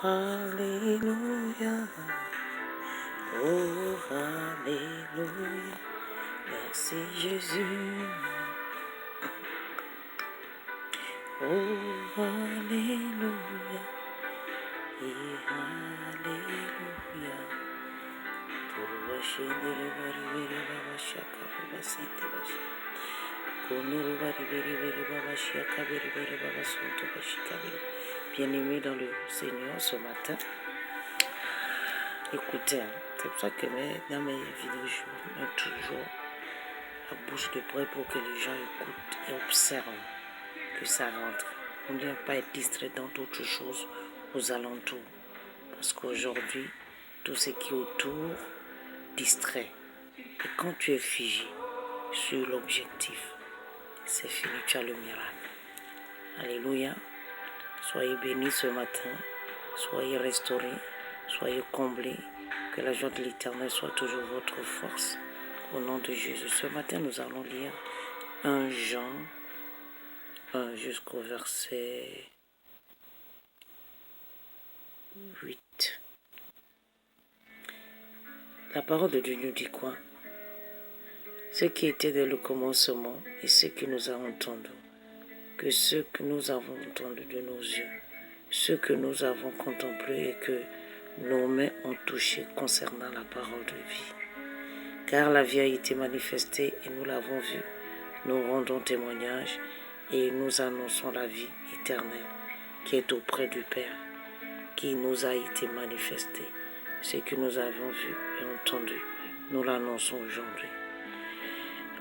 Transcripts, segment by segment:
Alléluia. Oh, Alléluia. Merci Jésus. Oh, Alléluia. Et Alléluia. Turubashindere bari bere babashaka babasite bashi. Konuru bari bere babashaka bere babasonto bashika bere. Bien-aimés dans le Seigneur ce matin, écoutez, c'est pour ça que dans mes vidéos, je mets toujours la bouche de près pour que les gens écoutent et observent que ça rentre. On ne vient pas être distrait dans d'autres choses aux alentours. Parce qu'aujourd'hui, tout ce qui est autour distrait. Et quand tu es figé sur l'objectif, c'est fini, tu as le miracle. Alléluia. Soyez bénis ce matin, soyez restaurés, soyez comblés, que la joie de l'Éternel soit toujours votre force. Au nom de Jésus. Ce matin, nous allons lire 1 Jean 1 jusqu'au verset 8. La parole de Dieu nous dit quoi? Ce qui était dès le commencement et ce que nous avons entendu, que ce que nous avons entendu de nos yeux, ce que nous avons contemplé et que nos mains ont touché concernant la parole de vie. Car la vie a été manifestée et nous l'avons vue, nous rendons témoignage et nous annonçons la vie éternelle qui est auprès du Père, qui nous a été manifestée. Ce que nous avons vu et entendu, nous l'annonçons aujourd'hui.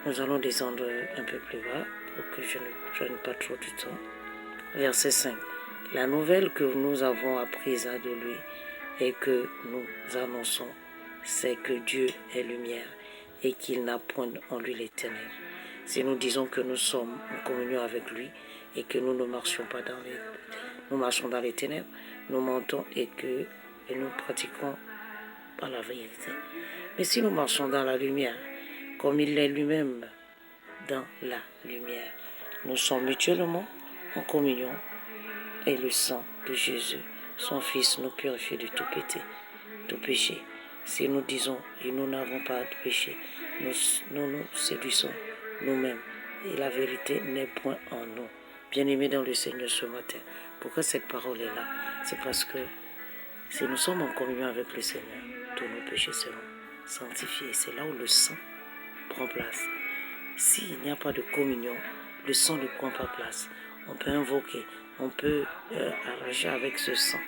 Nous allons descendre un peu plus bas pour que je ne prenne pas trop du temps. Verset 5. La nouvelle que nous avons apprise de lui et que nous annonçons, c'est que Dieu est lumière et qu'il n'a point en lui les ténèbres. Si nous disons que nous sommes en communion avec lui et que nous ne marchons pas nous marchons dans les ténèbres, nous mentons et nous pratiquons pas la vérité. Mais si nous marchons dans la lumière, comme il est lui-même dans la lumière, nous sommes mutuellement en communion et le sang de Jésus, son Fils, nous purifie de tout péché. Si nous disons et nous n'avons pas de péché, nous nous séduisons nous-mêmes et la vérité n'est point en nous. Bien-aimés dans le Seigneur ce matin, pourquoi cette parole est là? C'est parce que si nous sommes en communion avec le Seigneur, tous nos péchés seront sanctifiés. C'est là où le sang prend place. S'il n'y a pas de communion, le sang ne prend pas place. On peut invoquer, on peut arracher avec ce sang.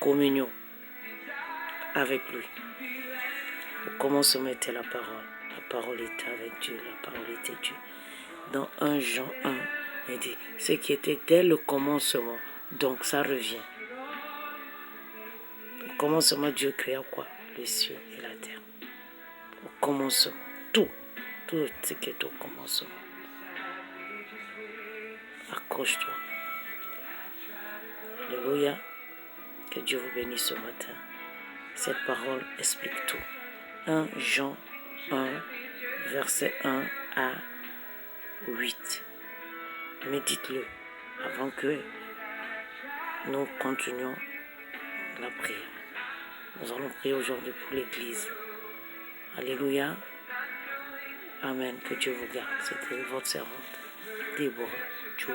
Communion avec lui. Au commencement était la parole. La parole était avec Dieu, la parole était Dieu. Dans 1 Jean 1, il dit, ce qui était dès le commencement, donc ça revient. Au commencement, Dieu créa quoi? Les cieux et la terre. Au commencement, tout ce qui est au commencement. Accroche-toi. Alléluia. Que Dieu vous bénisse ce matin. Cette parole explique tout. 1 Jean 1, verset 1 à 8. Médite-le avant que nous continuions la prière. Nous allons prier aujourd'hui pour l'Église. Alléluia. Amen. Que Dieu vous garde. C'était votre servante, Déborah Joe.